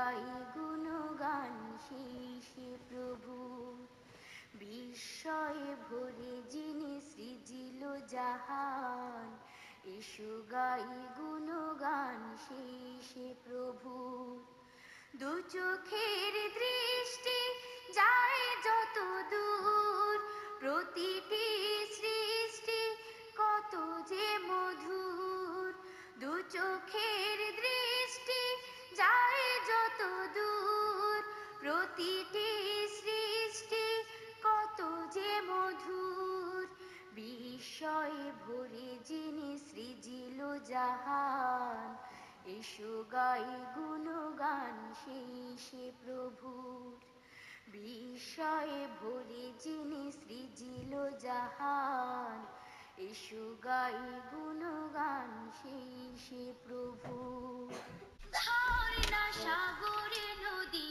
গাই গুণগান সেই প্রভু। বিস্ময়ে ভরে যিনি সৃজিল জাহান, এসো গাই গুণগান সেই প্রভু। দু চোখের দৃষ্টি যায় যত দূর, প্রতিটি সৃষ্টি কত যে মধুর। দু চোখের দৃষ্টি যায় যত দূর, প্রতিটি সৃষ্টি কত যে মধুর। বিস্ময়ে ভরে যিনি সৃজিল জাহান, এসো গাই গুণগান সেই প্রভুর। বিস্ময়ে ভরে যিনি সৃজিল জাহান, এসো গাই গুণগান সেই প্রভু। ঝর্ণা সাগরে নদী